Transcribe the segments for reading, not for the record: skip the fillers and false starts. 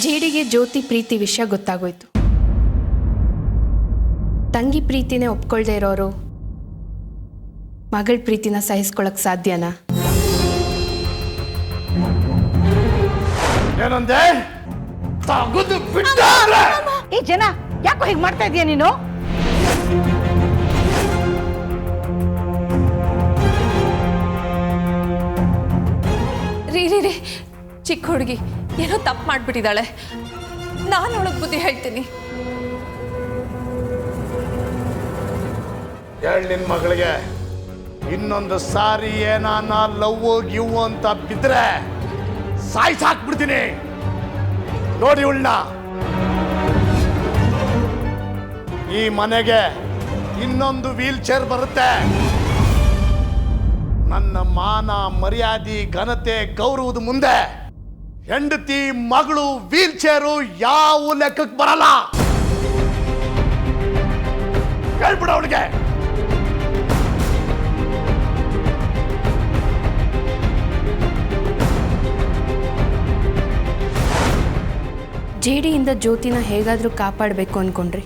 ಜೇಡಿಗೆ ಜ್ಯೋತಿ ಪ್ರೀತಿ ವಿಷಯ ಗೊತ್ತಾಗೋಯ್ತು. ತಂಗಿ ಪ್ರೀತಿನೇ ಒಪ್ಕೊಳ್ದೇ ಇರೋರು ಮಗಳ ಪ್ರೀತಿನ ಸಹಿಸ್ಕೊಳಕ್ ಸಾಧ್ಯನಾ? ಏನಂದೆ? ಈ ಜನ ಯಾಕೋ ಹೀಗೆ ಮಾಡ್ತಾ ಇದೀಯ ನೀನು? ರೀ ರೀ ರೀ ಚಿಕ್ಕ ಹುಡುಗಿ ಏನೋ ತಪ್ಪು ಮಾಡಿಬಿಟ್ಟಿದ್ದಾಳೆ. ನಾನು ಅವಳಿಗೆ ಬುದ್ಧಿ ಹೇಳ್ತೀನಿ. ಹೇಳಿ ನಿನ್ ಮಗಳಿಗೆ ಇನ್ನೊಂದು ಸಾರಿ ಏನಾನ ಲವ್ ಗಿವ್ ಅಂತ ಬಿದ್ರೆ ಸಾಕ್ಬಿಡ್ತೀನಿ. ನೋಡಿ ಉಳ್ಳ ಈ ಮನೆಗೆ ಇನ್ನೊಂದು ವೀಲ್ ಚೇರ್ ಬರುತ್ತೆ. ನನ್ನ ಮಾನ ಮರ್ಯಾದೆ ಘನತೆ ಗೌರವದ ಮುಂದೆ ಹೆಂಡತಿ ಮಗಳು ವೀಲ್ ಚೇರು ಯಾವ ಲೆಕ್ಕಕ್ಕೆ ಬರಲ್ಲ. ಹೇಳ್ಬಿಡ ಅವಳಿಗೆ. ಜೇಡಿಯಿಂದ ಜ್ಯೋತಿನ ಹೇಗಾದರೂ ಕಾಪಾಡಬೇಕು ಅಂದ್ಕೊಂಡ್ರಿ.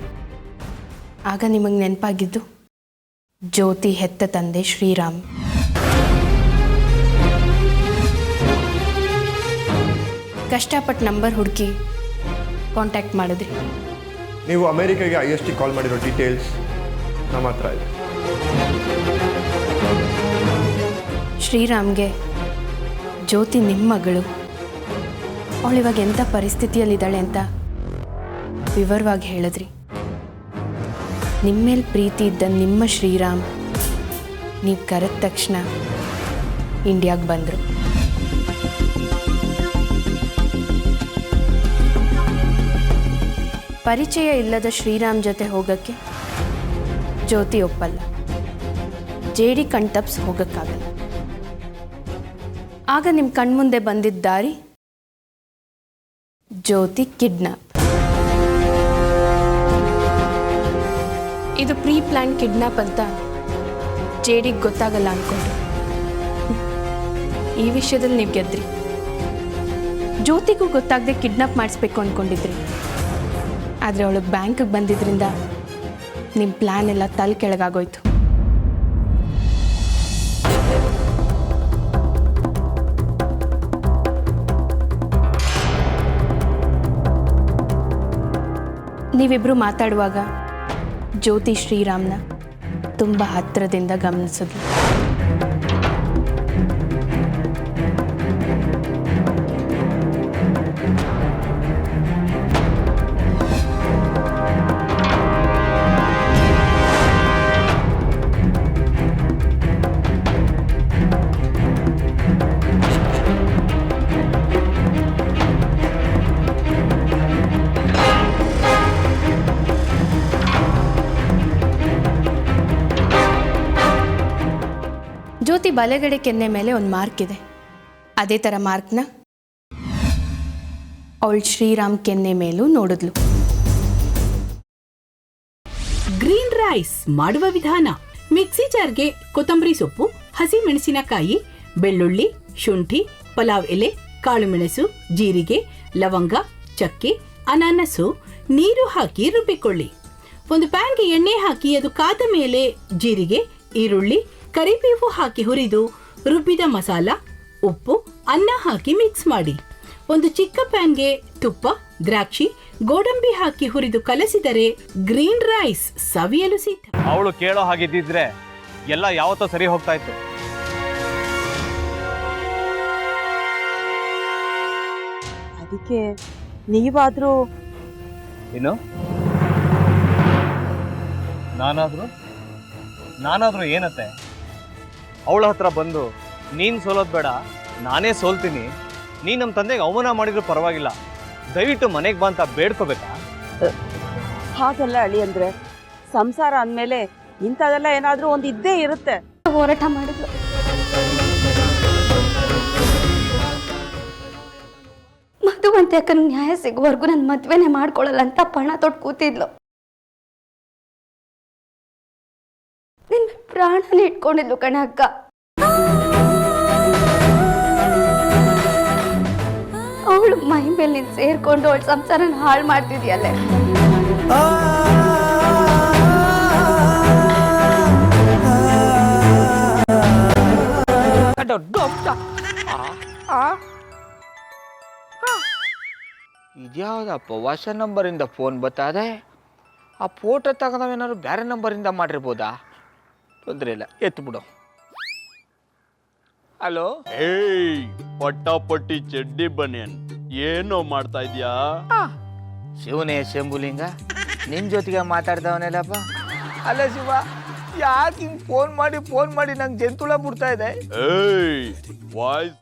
ಆಗ ನಿಮಗೆ ನೆನಪಾಗಿದ್ದು ಜ್ಯೋತಿ ಹೆತ್ತ ತಂದೆ ಶ್ರೀರಾಮ್. ಕಷ್ಟಪಟ್ಟು ನಂಬರ್ ಹುಡುಕಿ ಕಾಂಟ್ಯಾಕ್ಟ್ ಮಾಡಿದ್ರಿ. ನೀವು ಅಮೇರಿಕಾಗೆ IST ಕಾಲ್ ಮಾಡಿರೋ ಡೀಟೇಲ್ಸ್ ನಮ್ಮ ಹತ್ರ ಇದೆ. ಶ್ರೀರಾಮ್ಗೆ ಜ್ಯೋತಿ ನಿಮ್ಮ ಮಗಳು, ಅವಳಿವಾಗ ಎಂಥ ಪರಿಸ್ಥಿತಿಯಲ್ಲಿದ್ದಾಳೆ ಅಂತ ವಿವರವಾಗಿ ಹೇಳಿದ್ರಿ. ನಿಮ್ಮೇಲೆ ಪ್ರೀತಿ ಇದ್ದ ನಿಮ್ಮ ಶ್ರೀರಾಮ್ ನೀವು ಕರೆದ ತಕ್ಷಣ ಇಂಡಿಯಾಗೆ ಬಂದರು. ಪರಿಚಯ ಇಲ್ಲದ ಶ್ರೀರಾಮ್ ಜೊತೆ ಹೋಗೋಕ್ಕೆ ಜ್ಯೋತಿ ಒಪ್ಪಲ್ಲ. ಜೇಡಿ ಕಣ್ತಪ್ಸ್ ಹೋಗೋಕ್ಕಾಗಲ್ಲ. ಆಗ ನಿಮ್ಮ ಕಣ್ಮುಂದೆ ಬಂದಿದ್ದ ದಾರಿ ಜ್ಯೋತಿ ಕಿಡ್ನಾಪ್. ಇದು ಪ್ರೀ ಪ್ಲಾನ್ ಕಿಡ್ನಾಪ್ ಅಂತ ಜೇಡಿಗೆ ಗೊತ್ತಾಗಲ್ಲ ಅಂದ್ಕೊಂಡ್ರು. ಈ ವಿಷಯದಲ್ಲಿ ನೀವು ಗೆದ್ರಿ. ಜ್ಯೋತಿಗೂ ಗೊತ್ತಾಗದೆ ಕಿಡ್ನಾಪ್ ಮಾಡಿಸ್ಬೇಕು ಅಂದ್ಕೊಂಡಿದ್ರಿ. ಆದರೆ ಅವಳಿಗೆ ಬ್ಯಾಂಕಿಗೆ ಬಂದಿದ್ದರಿಂದ ನಿಮ್ಮ ಪ್ಲ್ಯಾನ್ ಎಲ್ಲ ತಲೆ ಕೆಳಗಾಗೋಯ್ತು. ನೀವಿಬ್ಬರು ಮಾತಾಡುವಾಗ ಜ್ಯೋತಿ ಶ್ರೀರಾಮ್ನ ತುಂಬ ಹತ್ತಿರದಿಂದ ಗಮನಿಸಿದ್ಲು. ಜ್ಯೋತಿ ಬಲಗಡೆ ಕೆನ್ನೆ ಮೇಲೆ ಒಂದು ಮಾರ್ಕ್ ಇದೆ. ಅದೇ ಥರ ಮಾರ್ಕ್ನ ಅವಳು ಶ್ರೀರಾಮ್ ಕೆನ್ನೆ ಮೇಲೂ ನೋಡಿದ್ಲು. ಗ್ರೀನ್ ರೈಸ್ ಮಾಡುವ ವಿಧಾನ: ಮಿಕ್ಸಿ ಜಾರ್ಗೆ ಕೊತ್ತಂಬರಿ ಸೊಪ್ಪು, ಹಸಿ ಮೆಣಸಿನಕಾಯಿ, ಬೆಳ್ಳುಳ್ಳಿ, ಶುಂಠಿ, ಪಲಾವ್ ಎಲೆ, ಕಾಳುಮೆಣಸು, ಜೀರಿಗೆ, ಲವಂಗ, ಚಕ್ಕೆ, ಅನಾನಸು, ನೀರು ಹಾಕಿ ರುಬ್ಬಿಕೊಳ್ಳಿ. ಒಂದು ಪ್ಯಾನ್ಗೆ ಎಣ್ಣೆ ಹಾಕಿ ಅದು ಕಾದ ಮೇಲೆ ಜೀರಿಗೆ, ಈರುಳ್ಳಿ, ಕರಿಬೇವು ಹಾಕಿ ಹುರಿದು ರುಬ್ಬಿದ ಮಸಾಲ, ಉಪ್ಪು, ಅನ್ನ ಹಾಕಿ ಮಿಕ್ಸ್ ಮಾಡಿ. ಒಂದು ಚಿಕ್ಕ ಪ್ಯಾನ್ಗೆ ತುಪ್ಪ, ದ್ರಾಕ್ಷಿ, ಗೋಡಂಬಿ ಹಾಕಿ ಹುರಿದು ಕಲಸಿದರೆ ಗ್ರೀನ್ ರೈಸ್ ಸವಿಯಲು ಸಿದ್ಧ. ಅವಳು ಕೇಳೋ ಹಾಗಿದ್ದಿದ್ರೆ ಎಲ್ಲ ಯಾವತ್ತೋ ಸರಿ ಹೋಗ್ತಾ ಇತ್ತು. ಅದಕ್ಕೆ ನೀವಾದ್ರೂ ಏನು? ನಾನಾದ್ರೂ ಏನತ್ತೆ? ಅವಳ ಹತ್ರ ಬಂದು ನೀನು ಸೋಲೋದು ಬೇಡ, ನಾನೇ ಸೋಲ್ತೀನಿ, ನೀನು ನಮ್ಮ ತಂದೆಗೆ ಅವಮಾನ ಮಾಡಿದ್ರು ಪರವಾಗಿಲ್ಲ, ದಯವಿಟ್ಟು ಮನೆಗೆ ಬಾ ಅಂತ ಬೇಡ್ಕೋಬೇಕಾ? ಹಾಗೆಲ್ಲ ಅಳಿ ಅಂದ್ರೆ ಸಂಸಾರ ಅಂದಮೇಲೆ ಇಂಥದೆಲ್ಲ ಏನಾದ್ರೂ ಒಂದು ಇದ್ದೇ ಇರುತ್ತೆ. ಹೋರಾಟ ಮಾಡಿದ್ಲು. ಮಧುವಂತೆ ಅಕ್ಕನ ನ್ಯಾಯ ಸಿಗುವವರೆಗೂ ನನ್ನ ಮದ್ವೆನೇ ಮಾಡ್ಕೊಳ್ಳಲ್ಲ ಅಂತ ಪಣ ತೊಟ್ಟು ಕೂತಿದ್ಲು. ನಿನ್ನ ಪ್ರಾಣನೇ ಇಟ್ಕೊಂಡಿದ್ಲು ಕಣೆ ಅಕ್ಕ. ಅವಳು ಅವಳು ಮೈ ಮೇಲೆ ನೀನು ಸೇರ್ಕೊಂಡು ಅವಳ ಸಂಸಾರನ ಹಾಳು ಮಾಡ್ತಿದ್ಯಲ್ಲೇ. ಇದ್ಯಾವುದಪ್ಪ ಹೊಸ ನಂಬರಿಂದ ಫೋನ್ ಬರ್ತದೆ. ಆ ಫೋಟೋ ತಗೊಂಡವೇನಾದ್ರು ಬೇರೆ ನಂಬರಿಂದ ಮಾಡಿರ್ಬೋದಾ? ತೊಂದರೆ ಇಲ್ಲ, ಎತ್ತು ಬಿಡು. ಹಲೋ, ಏಯ್ ಪಟ್ಟಾಪಟ್ಟಿ ಚಡ್ಡಿ ಬನಿಯನ್, ಏನೋ ಮಾಡ್ತಾ ಇದ್ಯಾ? ಶಿವನೇ ಶಂಭುಲಿಂಗ, ನಿನ್ ಜೊತೆಗೆ ಮಾತಾಡ್ದವನೇಲಪ್ಪ. ಅಲ್ಲ ಶಿವ, ಯಾಕೆ ಹಿಂಗ್ ಫೋನ್ ಮಾಡಿ ನಂಗೆ ಜಂತುಳ ಬಿಡ್ತಾ ಇದೆ? ಏಯ್ ವಾಯ್ಸ್